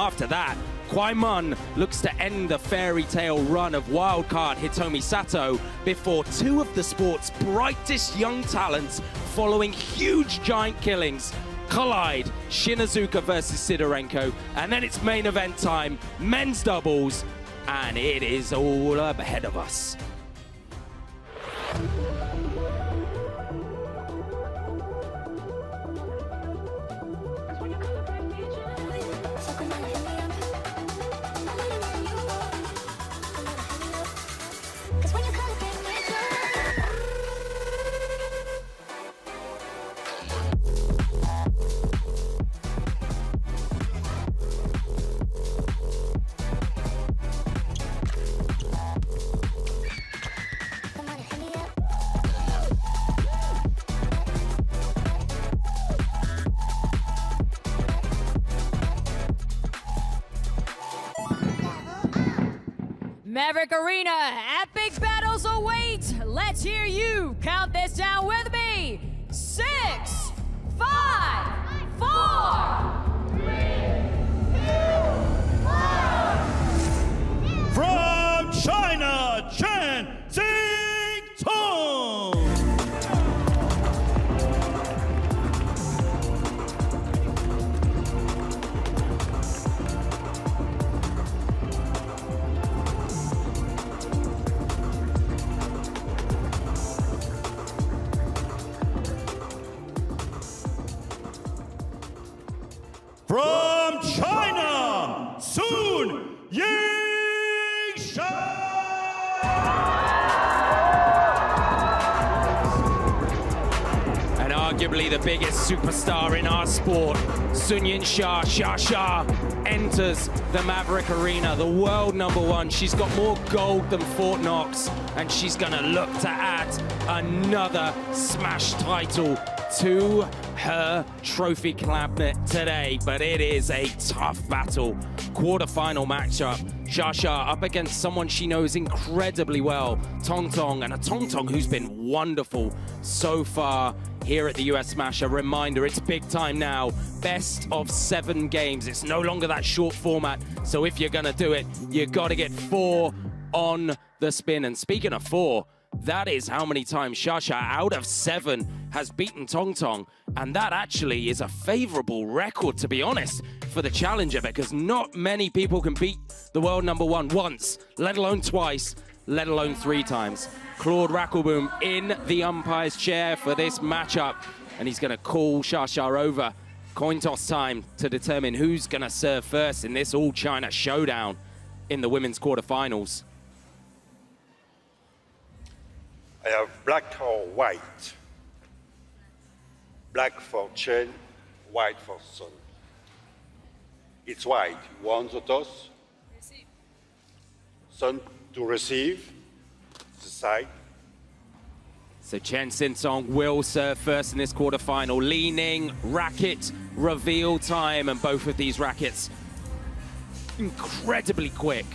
after that, Kwai Mun looks to end the fairy tale run of wildcard Hitomi Sato before two of the sport's brightest young talents following huge giant killings collide. Shinazuka versus Sidorenko, and then it's main event time, men's doubles, and it is all ahead of us. Maverick Arena, epic battles await. Let's hear you count this down with me. 6, 5, 4, 3, 2, 1. From China, CHEN, Xingtong. From China, soon, Yingsha! And arguably the biggest superstar in our sport, Sun Yingsha, Xia enters the Maverick Arena, the world #1. She's got more gold than Fort Knox, and she's gonna look to add another Smash title to her trophy cabinet today, but it is a tough battle. Quarterfinal matchup. Xia up against someone she knows incredibly well, Tong, and a Tong who's been wonderful so far here at the US Smash. A reminder, it's big time now. Best of 7 games. It's no longer that short format, so if you're gonna do it, you gotta get 4 on the spin. And speaking of 4, that is how many times Xia out of 7 has beaten Tong, and that actually is a favorable record, to be honest, for the challenger, because not many people can beat the world #1 once, let alone twice, let alone 3 times. Claude Rackelboom in the umpire's chair for this matchup, and he's gonna call Xia over. Coin toss time to determine who's gonna serve first in this all-China showdown in the women's quarterfinals. I have black or white. Black for CHEN, white for Sun. It's white. You want the toss? Receive. Sun to receive. The side. So Chen Xingtong will serve first in this quarterfinal. Leaning, racket, reveal time, and both of these rackets incredibly quick,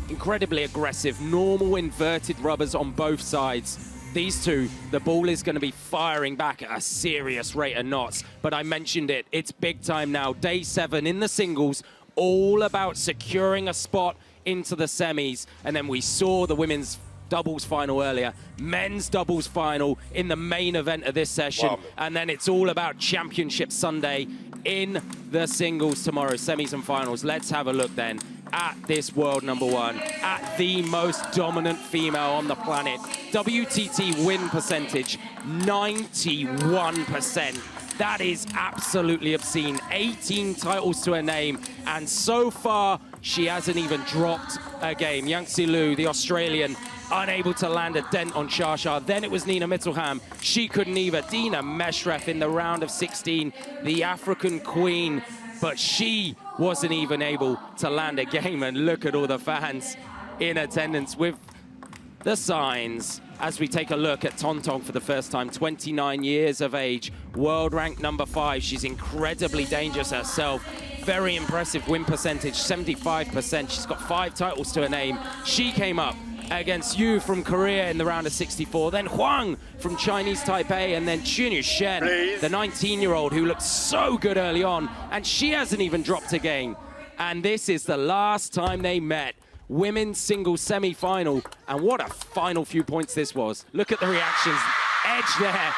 incredibly aggressive, normal inverted rubbers on both sides. These two, the ball is going to be firing back at a serious rate of knots. But I mentioned it, it's big time now. Day 7 in the singles, all about securing a spot into the semis. And then we saw the women's doubles final earlier, men's doubles final in the main event of this session. Wow. And then it's all about Championship Sunday in the singles tomorrow, semis and finals. Let's have a look then at this world #1, at the most dominant female on the planet. WTT win percentage, 91%. That is absolutely obscene. 18 titles to her name, and so far, she hasn't even dropped a game. Yangtze Liu, the Australian, unable to land a dent on Xia. Then it was Nina Mittelham. She couldn't either. Dina Meshref in the round of 16, the African queen, but she wasn't even able to land a game. And look at all the fans in attendance with the signs as we take a look at Tong for the first time. 29 years of age, world ranked #5. She's incredibly dangerous herself. Very impressive win percentage, 75%. She's got 5 titles to her name. She came up against Yu from Korea in the round of 64, then Huang from Chinese Taipei, and then Chunyu Shen, the 19-year-old who looked so good early on, and she hasn't even dropped a game. And this is the last time they met. Women's singles semi-final. And what a final few points this was. Look at the reactions. Edge there.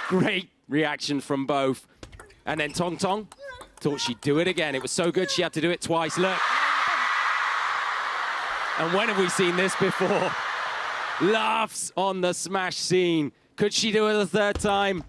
Great reaction from both. And then Tong Tong thought she'd do it again. It was so good she had to do it twice. Look. And when have we seen this before? Laughs on the smash scene. Could she do it a third time?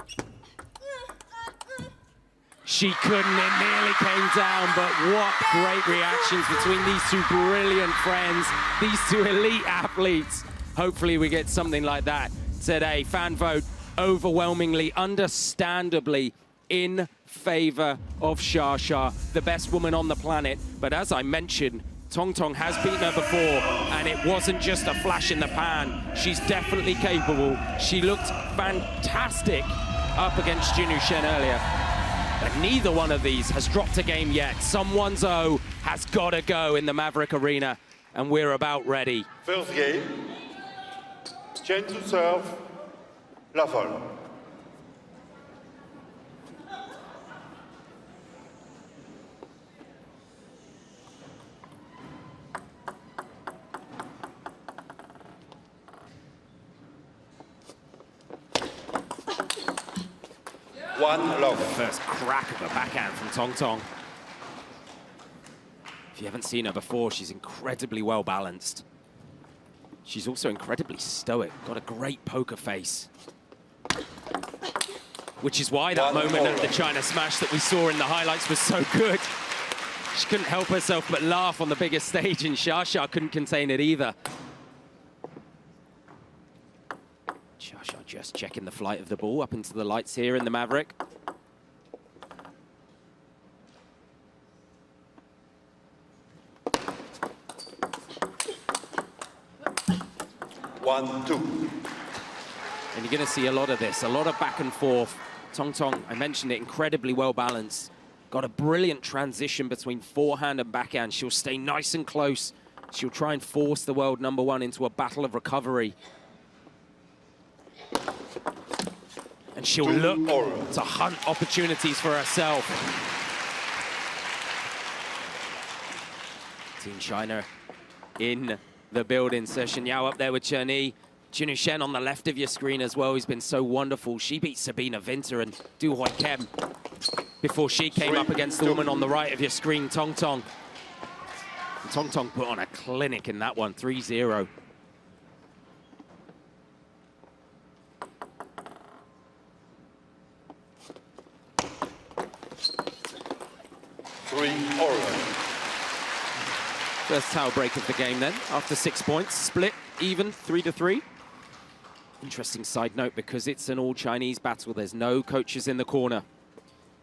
She couldn't, it nearly came down, but what great reactions between these two brilliant friends, these two elite athletes. Hopefully we get something like that today. Fan vote overwhelmingly, understandably in favor of Xia, the best woman on the planet. But as I mentioned, Tong Tong has beaten her before, and it wasn't just a flash in the pan. She's definitely capable. She looked fantastic up against Xingtong earlier. But neither one of these has dropped a game yet. Someone's O has got to go in the Maverick Arena, and we're about ready. First game, CHEN to serve, Lafol. One love. First crack of a backhand from Tong Tong. If you haven't seen her before, she's incredibly well balanced. She's also incredibly stoic, got a great poker face. Which is why that moment at the China Smash that we saw in the highlights was so good. She couldn't help herself but laugh on the biggest stage, and Xia couldn't contain it either. Xia just checking the flight of the ball up into the lights here in the Maverick. One, two. And you're going to see a lot of this, a lot of back and forth. Tong Tong, I mentioned it, incredibly well balanced. Got a brilliant transition between forehand and backhand. She'll stay nice and close. She'll try and force the world #1 into a battle of recovery. And she'll look to hunt opportunities for herself. Team China in the building. Session Yao up there with Chen Yi. Xingtong on the left of your screen as well. He's been so wonderful. She beat Sabina Winter and Du Hoi Kem before she came up against the woman on the right of your screen, Tong Tong. And Tong Tong put on a clinic in that one, 3-0. First towel break of the game then, after 6 points. Split, even, 3-3. Interesting side note, because it's an all-Chinese battle, there's no coaches in the corner.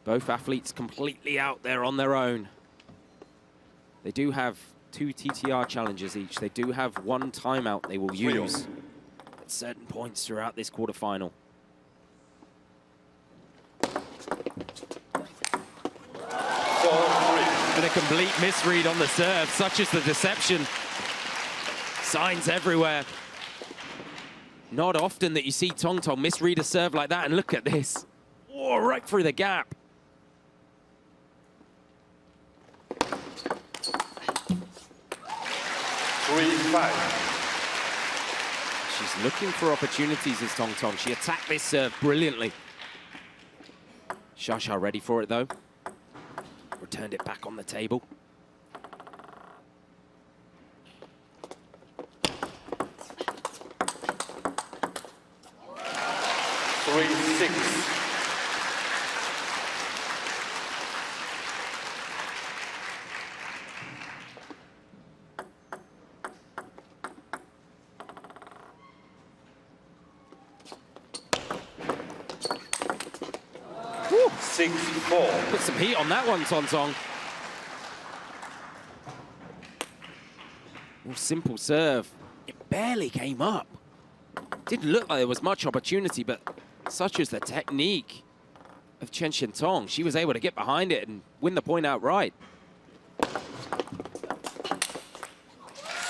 Both athletes completely out there on their own. They do have 2 TTR challenges each. They do have 1 timeout they will use at certain points throughout this quarterfinal. And a complete misread on the serve. Such is the deception. Signs everywhere. Not often that you see Tong Tong misread a serve like that, and look at this. Oh, right through the gap. She's looking for opportunities as Tong Tong. She attacked this serve brilliantly. Xia ready for it though. Returned it back on the table. Woo. 6-4. Put some heat on that one, Tong Tong. Oh, simple serve. It barely came up. Didn't look like there was much opportunity, but such is the technique of Chen Xingtong. She was able to get behind it and win the point outright.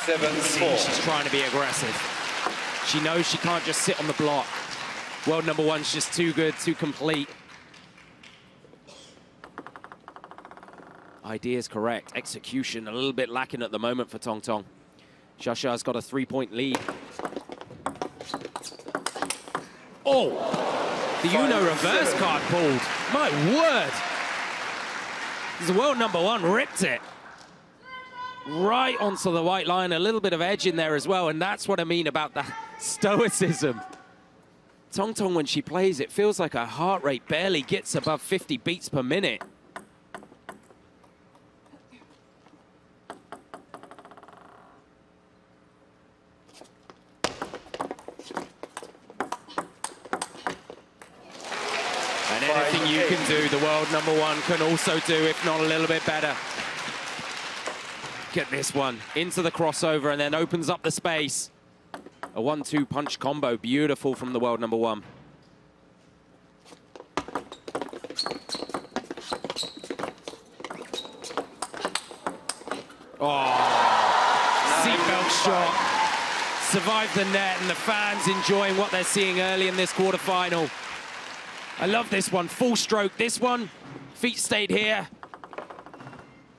7-4. She's trying to be aggressive. She knows she can't just sit on the block. World #1's just too good, too complete. Idea is correct. Execution a little bit lacking at the moment for Tong Tong. Xia got a 3-point lead. Oh! The Uno reverse card pulled. My word! The world #1 ripped it. Right onto the white line. A little bit of edge in there as well. And that's what I mean about the stoicism. Tong Tong, when she plays, it feels like her heart rate barely gets above 50 beats per minute. And anything you can do, the world #1 can also do, if not a little bit better. Get this one into the crossover and then opens up the space. A 1-2 punch combo, beautiful from the world #1. Oh, seatbelt shot. Survived the net, and the fans enjoying what they're seeing early in this quarterfinal. I love this one, full stroke. This one, feet stayed here.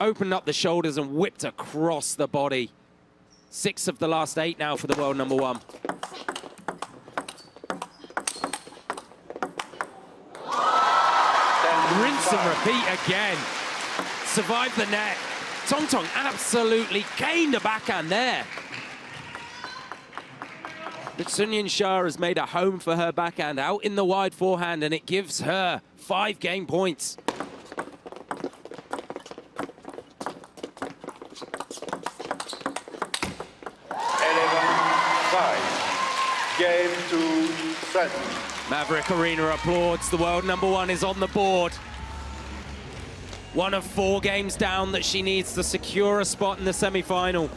Opened up the shoulders and whipped across the body. 6 of the last 8 now for the world #1. Rinse and repeat again. Survived the net. Tong Tong absolutely gained a backhand there. But Yingsha has made a home for her backhand out in the wide forehand, and it gives her 5 game points. Game 2, set. Maverick Arena applauds. The world #1 is on the board. One of 4 games down that she needs to secure a spot in the semi-final.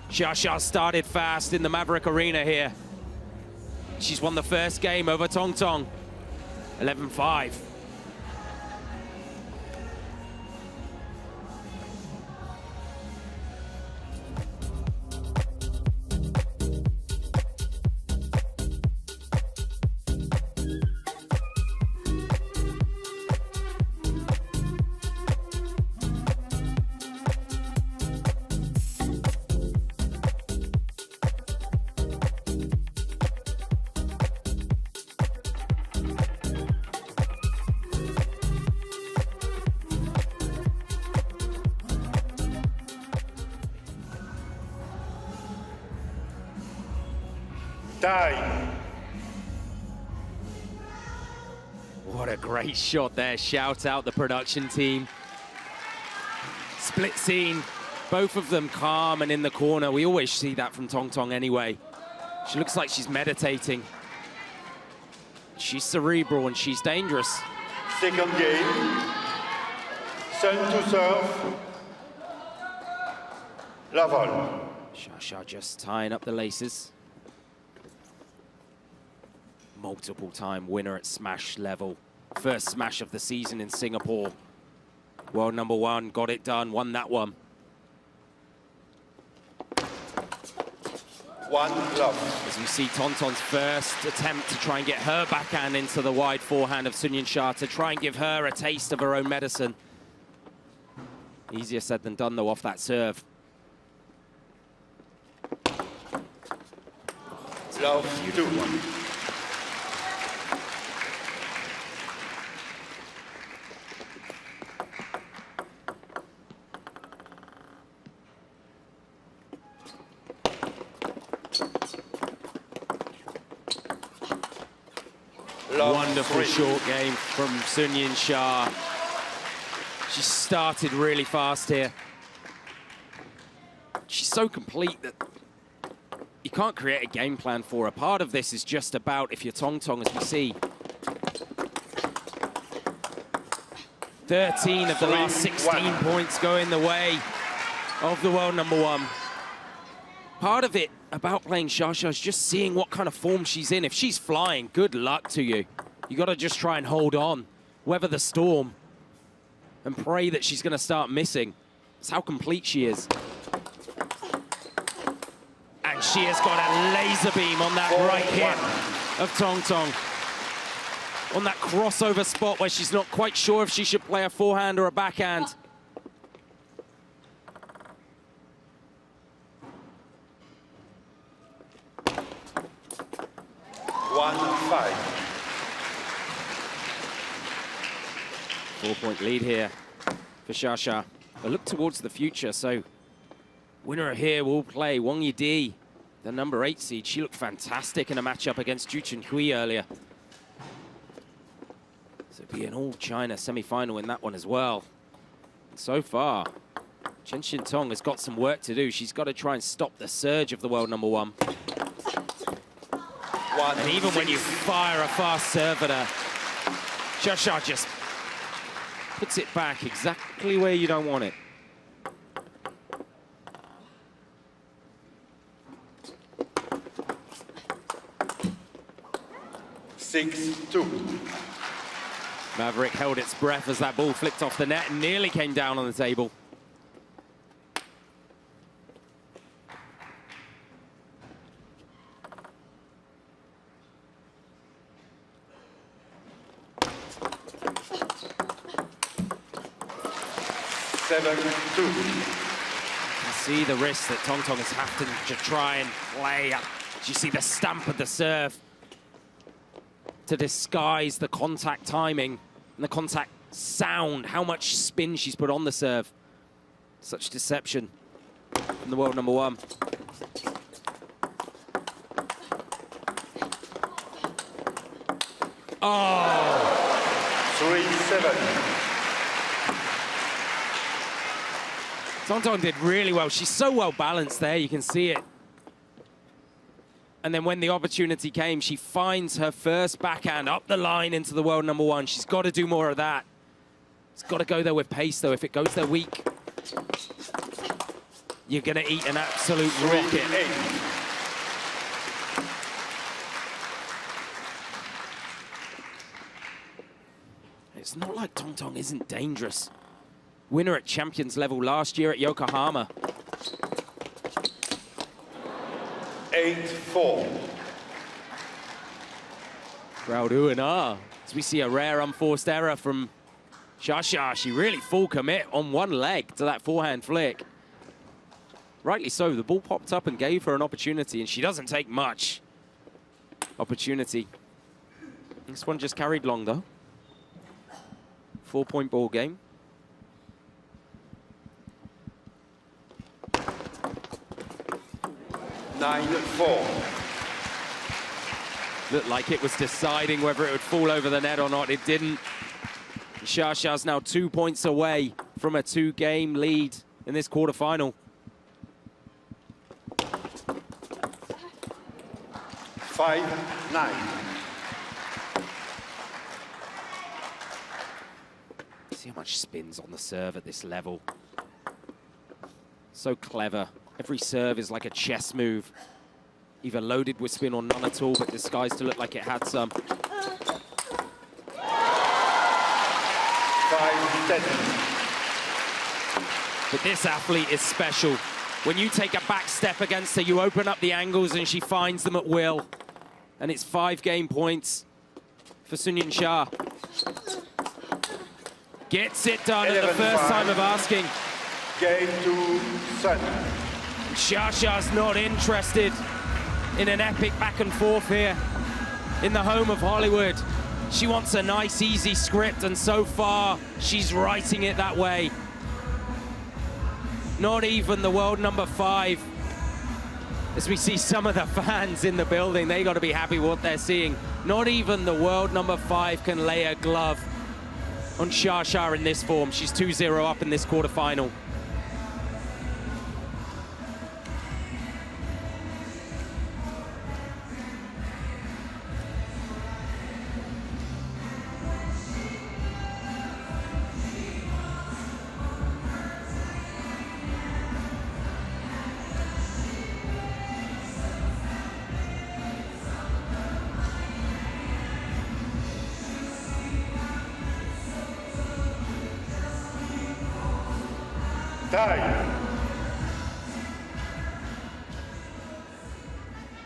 Xia started fast in the Maverick Arena here. She's won the first game over Tong Tong, 11-5. Time. What a great shot there. Shout out the production team. Split scene, both of them calm and in the corner. We always see that from Tong Tong anyway. She looks like she's meditating. She's cerebral and she's dangerous. Second game. Sun to serve. Laval. Xia just tying up the laces. Multiple-time winner at smash level. First smash of the season in Singapore. World #1, got it done, won that one. 1-love. As we see Tong Tong's first attempt to try and get her backhand into the wide forehand of Yingsha to try and give her a taste of her own medicine. Easier said than done, though, off that serve. Love 2. Wonderful short game from Yingsha. She started really fast here. She's so complete that you can't create a game plan for her. Part of this is just about, if you're Tong Tong, as we see, 13 of the last 16 points going the way of the world #1. Part of it about playing Xia is just seeing what kind of form she's in. If she's flying, good luck to you. You got to just try and hold on, weather the storm, and pray that she's going to start missing. That's how complete she is. And she has got a laser beam on that right hip of Tong Tong. On that crossover spot where she's not quite sure if she should play a forehand or a backhand. 1-5. 4-point lead here for Xia. A look towards the future, so winner here will play Wang Yidi, the number 8 seed. She looked fantastic in a matchup against Ju Chunhui earlier. So it'll be an all-China semi-final in that one as well. And so far, Chen Xingtong has got some work to do. She's got to try and stop the surge of the world number 1. And even when you fire a fast serve at her, Xia just puts it back exactly where you don't want it. Maverick held its breath as that ball flicked off the net and nearly came down on the table. You can see the risk that Tong Tong is having to try and play. You see the stamp of the serve to disguise the contact timing and the contact sound, how much spin she's put on the serve. Such deception from the world number 1. Oh! 3-7. Tong Tong did really well. She's so well balanced there, you can see it. And then when the opportunity came, she finds her first backhand up the line into the world number 1. She's got to do more of that. It's got to go there with pace, though. If it goes there weak, you're going to eat an absolute rocket. It's not like Tong Tong isn't dangerous. Winner at champions level last year at Yokohama. 8-4. Crowd ooh and ah. As we see a rare unforced error from Xia. She really full commit on one leg to that forehand flick. Rightly so, the ball popped up and gave her an opportunity, and she doesn't take much opportunity. This one just carried long, though. 4-point ball game. Looked like it was deciding whether it would fall over the net or not. It didn't. Xia's now 2 points away from a 2-game lead in this quarterfinal. 5-9. See how much spins on the serve at this level. So clever. Every serve is like a chess move. Either loaded with spin or none at all, but disguised to look like it had some. 5-10. But this athlete is special. When you take a back step against her, you open up the angles and she finds them at will. And it's 5 game points for Xia. Gets it done at the first time of asking. Game to Sun. Xia's not interested in an epic back and forth here in the home of Hollywood. She wants a nice, easy script, and so far, she's writing it that way. Not even the world number 5. As we see some of the fans in the building, they got to be happy with what they're seeing. Not even the world number 5 can lay a glove on Xia in this form. She's 2-0 up in this quarterfinal.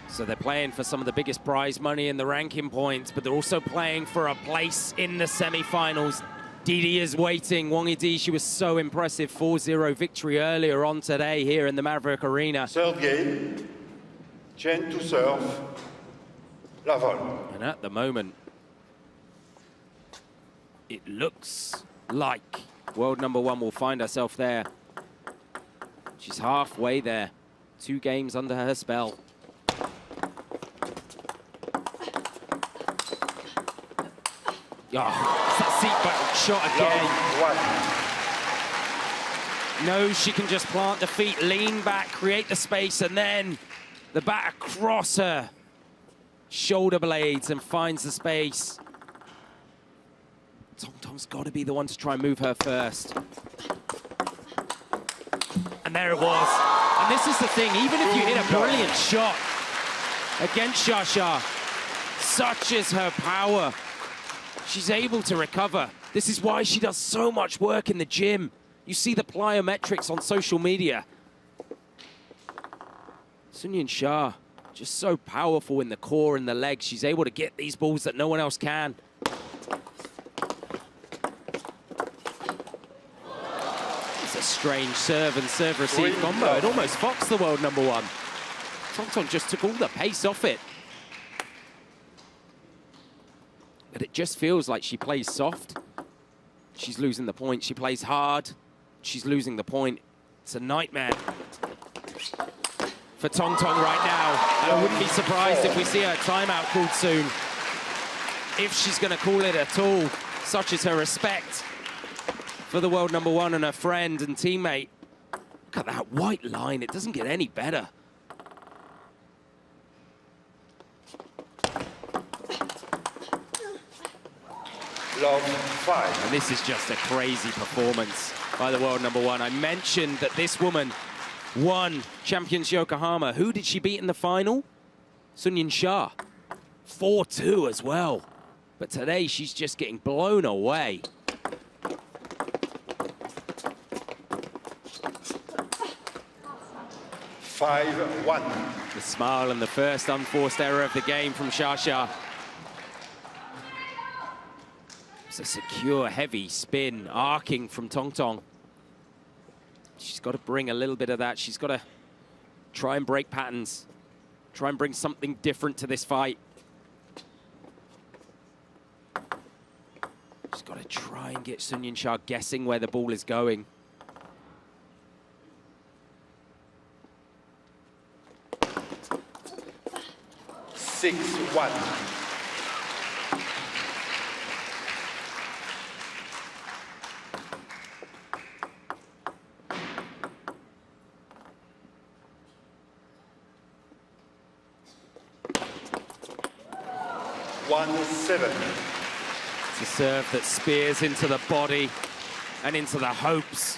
So they're playing for some of the biggest prize money in the ranking points, but they're also playing for a place in the semi-finals. Didi is waiting. Wang Yidi, she was so impressive. 4-0 victory earlier on today here in the Maverick Arena. Third game, Chen to serve. Level. And at the moment, it looks like world number one will find herself there. She's halfway there. 2 games under her spell. Oh, it's that seat button shot again. Knows she can just plant the feet, lean back, create the space, and then the bat across her shoulder blades and finds the space. Xingtong's got to be the one to try and move her first. And there it was. And this is the thing, even if you hit a brilliant shot against Xia, such is her power, she's able to recover. This is why she does so much work in the gym. You see the plyometrics on social media. Yingsha, just so powerful in the core and the legs. She's able to get these balls that no one else can. It's a strange serve and serve-receive combo. It almost foxed the world number one. Xingtong just took all the pace off it. But it just feels like she plays soft. She's losing the point. She plays hard. She's losing the point. It's a nightmare for Xingtong right now. And I wouldn't be surprised if we see her timeout called soon. If she's going to call it at all, such is her respect for the world number one and her friend and teammate. Look at that white line. It doesn't get any better. Love 5. And this is just a crazy performance by the world number one. I mentioned that this woman won Champions Yokohama. Who did she beat in the final? Yingsha. 4-2 as well. But today she's just getting blown away. Five-one. The smile and the first unforced error of the game from Xia. It's a secure, heavy spin, arcing from Xingtong. She's got to bring a little bit of that. She's got to try and break patterns. Try and bring something different to this fight. She's got to try and get Yingsha guessing where the ball is going. 6-1. It's a serve that spears into the body and into the hopes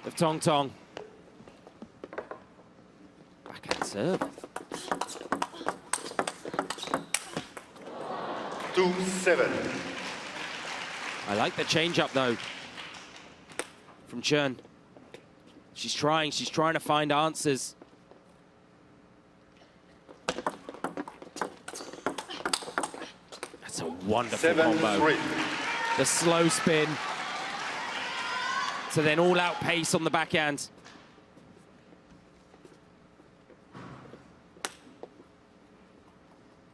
of Xingtong. Backhand serve. 2-7. I like the change-up, though, from CHEN. She's trying to find answers. That's a wonderful combo. The slow spin. So then all-out pace on the backhand.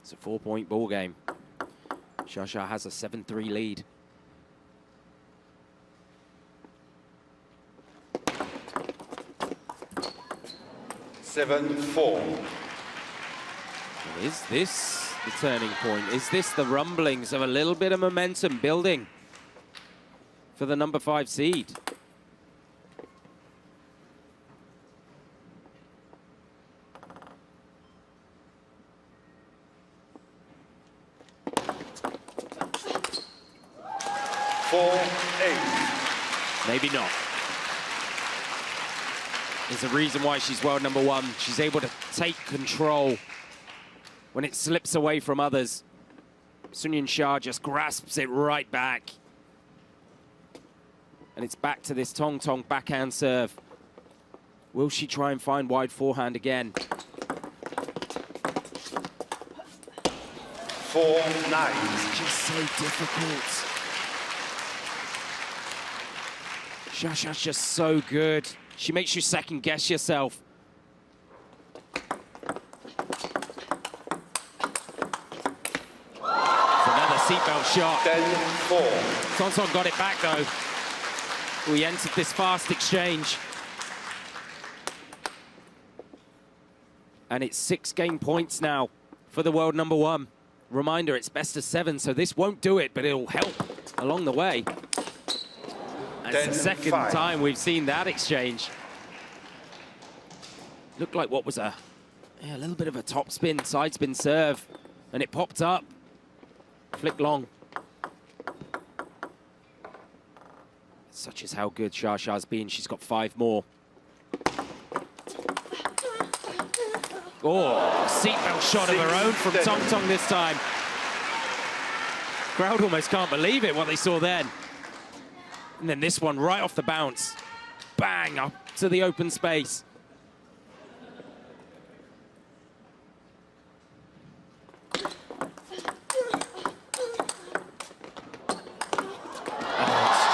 It's a 4-point ball game. Xia has a 7-3 lead. 7-4. Is this the turning point? Is this the rumblings of a little bit of momentum building for the number 5 seed? Maybe not. There's a reason why she's world number one. She's able to take control when it slips away from others. Yingsha just grasps it right back. And it's back to this Xingtong backhand serve. Will she try and find wide forehand again? 4-9. It's just so difficult. Xia's just so good. She makes you second guess yourself. seatbelt shot. 10-4. Xingtong got it back, though. We entered this fast exchange. And it's 6 game points now for the world number 1. Reminder, it's best of 7, so this won't do it, but it'll help along the way. And it's the second time we've seen that exchange. Looked like what was a little bit of a top spin, side spin serve, and it popped up. Flick long. Such is how good Xiaxa's been. She's got 5 more. Oh, seatbelt shot of her own from Xingtong this time. Crowd almost can't believe it, what they saw then. And then this one right off the bounce. Bang, up to the open space.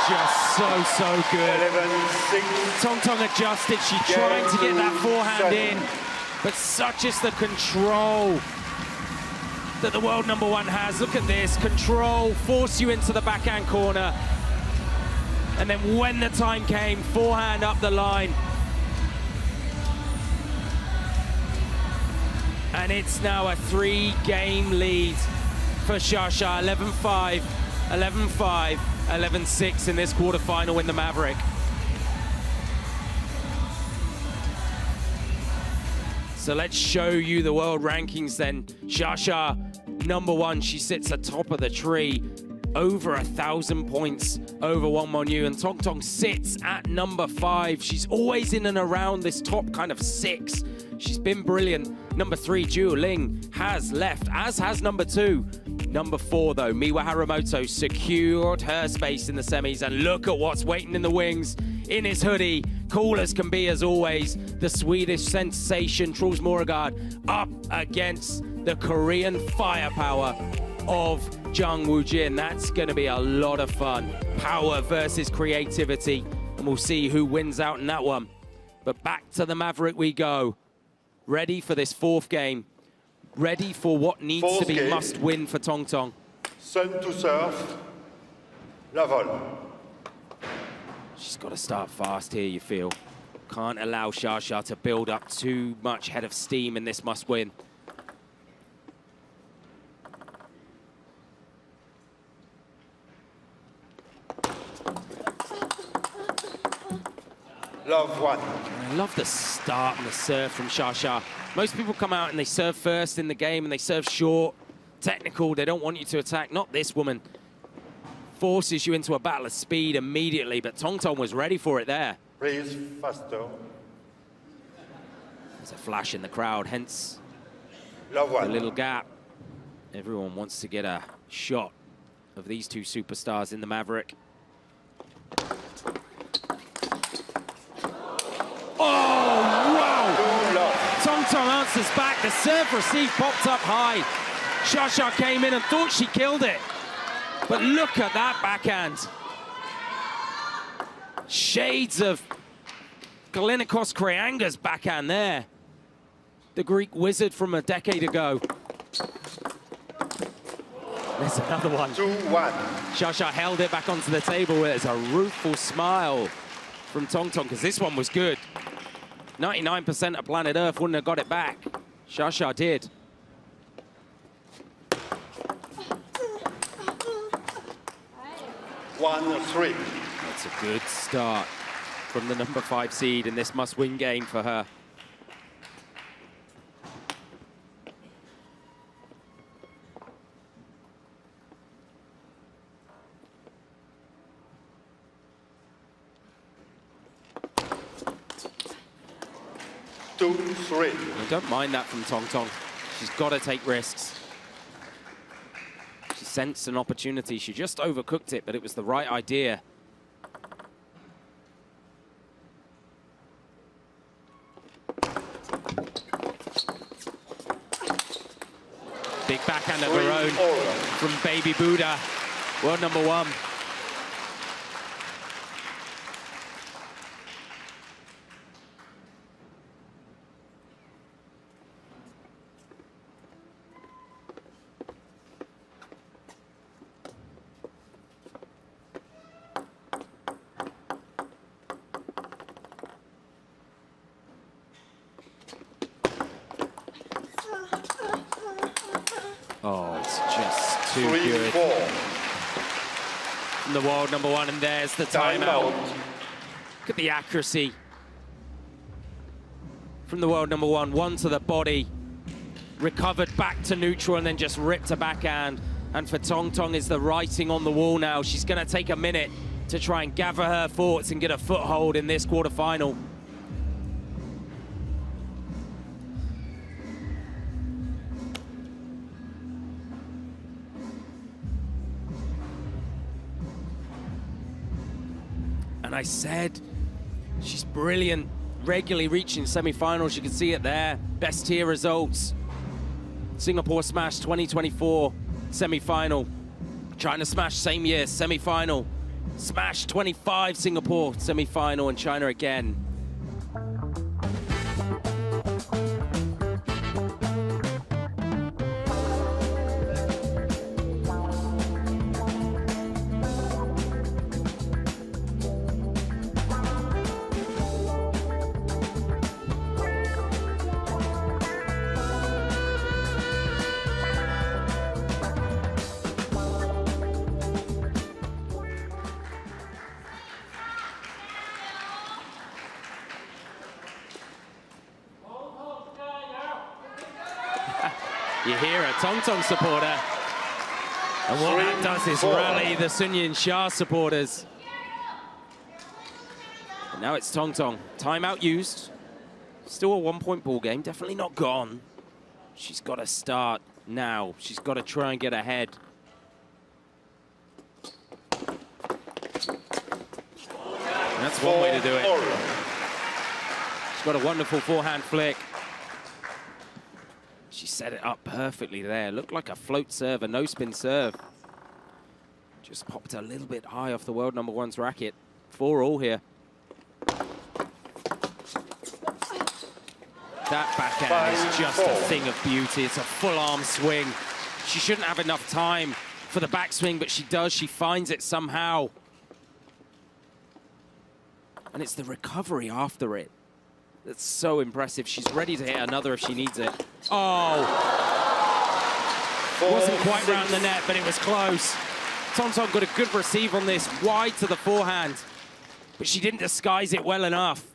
Just so good. 11-6. Xingtong adjusted. She's trying to get that forehand in, but such is the control that the world number 1 has. Look at this control, force you into the backhand corner, and then when the time came, forehand up the line. And it's now a 3 game lead for Xiaxia. 11-5, 11-5. 11-6 in this quarterfinal in the Maverick. So let's show you the world rankings then. Xiaxia, number 1, she sits atop of the tree. Over 1,000 points over Wang Mengyu, and Xingtong sits at number 5. She's always in and around this top kind of 6. She's been brilliant. Number 3, Zhu Ling, has left, as has number 2. Number 4, though, Miwa Haramoto secured her space in the semis, and look at what's waiting in the wings. In his hoodie, cool as can be as always, the Swedish sensation, Truls Morregard, up against the Korean firepower of Jung Woo-jin. That's going to be a lot of fun. Power versus creativity, and we'll see who wins out in that one. But back to the Maverick we go. Ready for this 4th game. Ready for what needs to be must win for Xingtong. Sun to serve. La vol. She's got to start fast here, you feel. Can't allow Xiaxia to build up too much head of steam in this must win. Love 1. I love the start and the serve from Xiaxia. Most people come out and they serve first in the game and they serve short, technical, they don't want you to attack. Not this woman. Forces you into a battle of speed immediately, but Xingtong was ready for it there. Please, faster. There's a flash in the crowd, hence Love 1. the little gap. Everyone wants to get a shot of these 2 superstars in the Maverick. Oh, wow! Xingtong answers back. The serve receive popped up high. Xiaxia came in and thought she killed it. But look at that backhand. Shades of Galinikos Kreanga's backhand there. The Greek wizard from a decade ago. There's another one. 2-1. Xiaxia held it back onto the table. There's a rueful smile from Xingtong, because this one was good. 99% of planet Earth wouldn't have got it back. Xiaxia did. One, 3. That's a good start from the number 5 seed in this must-win game for her. Two, 3. I don't mind that from Xingtong. She's got to take risks. She sensed an opportunity. She just overcooked it, but it was the right idea. Big backhand of her own from Baby Buddha, world number 1. too good. 3-4. From the world number one, and there's the timeout. Look at the accuracy from the world number one to the body, recovered back to neutral, and then just ripped a backhand. And for Xingtong, is the writing on the wall now. She's going to take a minute to try and gather her thoughts and get a foothold in this quarterfinal. And I said, she's brilliant, regularly reaching semi-finals. You can see it there. Best tier results. Singapore Smash 2024 semi-final. China Smash same year, semi-final. Smash 25 Singapore semi-final, and China again. You hear a Xingtong supporter. And what that does is rally the Yingsha supporters. And now it's Xingtong. Timeout used. Still a 1-point ball game. Definitely not gone. She's got to start now. She's got to try and get ahead. And that's one way to do it. She's got a wonderful forehand flick. She set it up perfectly there. Looked like a float serve, a no-spin serve. Just popped a little bit high off the world number one's racket. 4-all here. That backhand is just a thing of beauty. It's a full arm swing. She shouldn't have enough time for the backswing, but she does. She finds it somehow. And it's the recovery after it that's so impressive. She's ready to hit another if she needs it. Oh! Wasn't quite round the net, but it was close. Xingtong got a good receive on this, wide to the forehand, but she didn't disguise it well enough.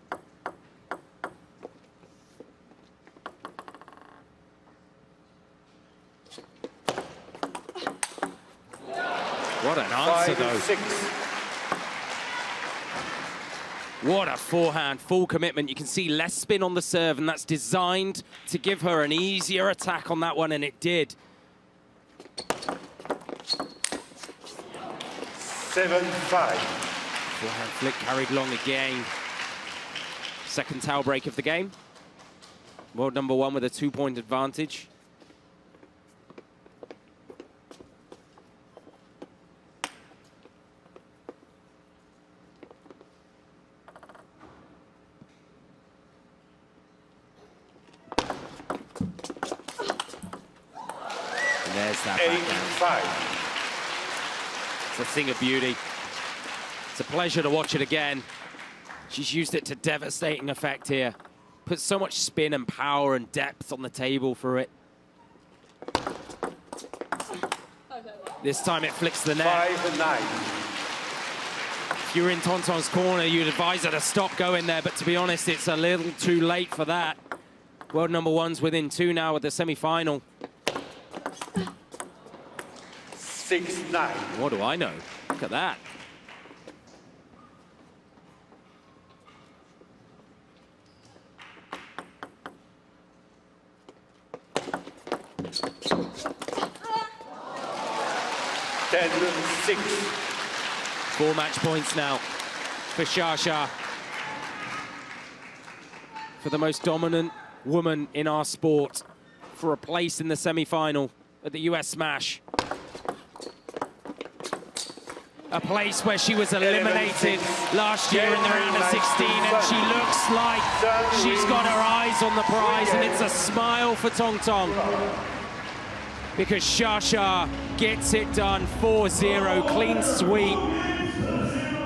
What an answer, though. 5-6. What a forehand, full commitment. You can see less spin on the serve, and that's designed to give her an easier attack on that one, and it did. 7-5. Forehand flick carried long again. Second towel break of the game. World number one with a 2-point advantage. There's that backhand. 8-5. It's a thing of beauty. It's a pleasure to watch it again. She's used it to devastating effect here. Put so much spin and power and depth on the table for it. This time it flicks the net. 5-9. If you're in Xingtong's corner, you'd advise her to stop going there, but to be honest, it's a little too late for that. World number one's within 2 now with the semi-final. 6-9. What do I know? Look at that. Ten-6. 4 match points now for Xia. For the most dominant woman in our sport, for a place in the semi-final at the US Smash. A place where she was eliminated last year in the round of 16, and she looks like she's got her eyes on the prize, and it's a smile for Xingtong. Because Xia gets it done, 4-0, clean sweep.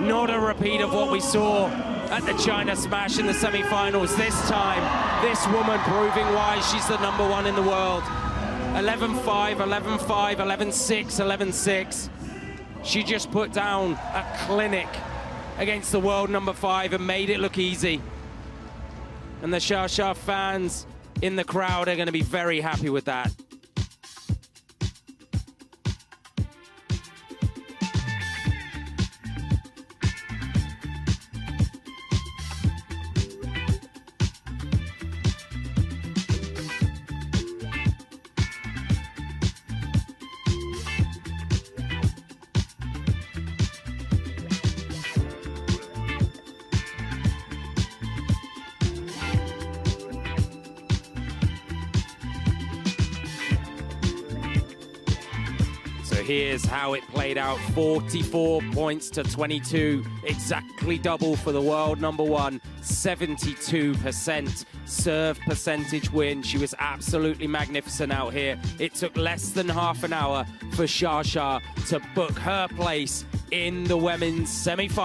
Not a repeat of what we saw at the China Smash in the semi-finals. This time, this woman proving why she's the number one in the world. 11-5, 11-5, 11-6, 11-6. She just put down a clinic against the world number 5 and made it look easy. And the Xia fans in the crowd are going to be very happy with that. So here's how it played out, 44 points to 22, exactly double for the world number 1, 72% serve percentage win. She was absolutely magnificent out here. It took less than half an hour for Xia to book her place in the women's semi-final.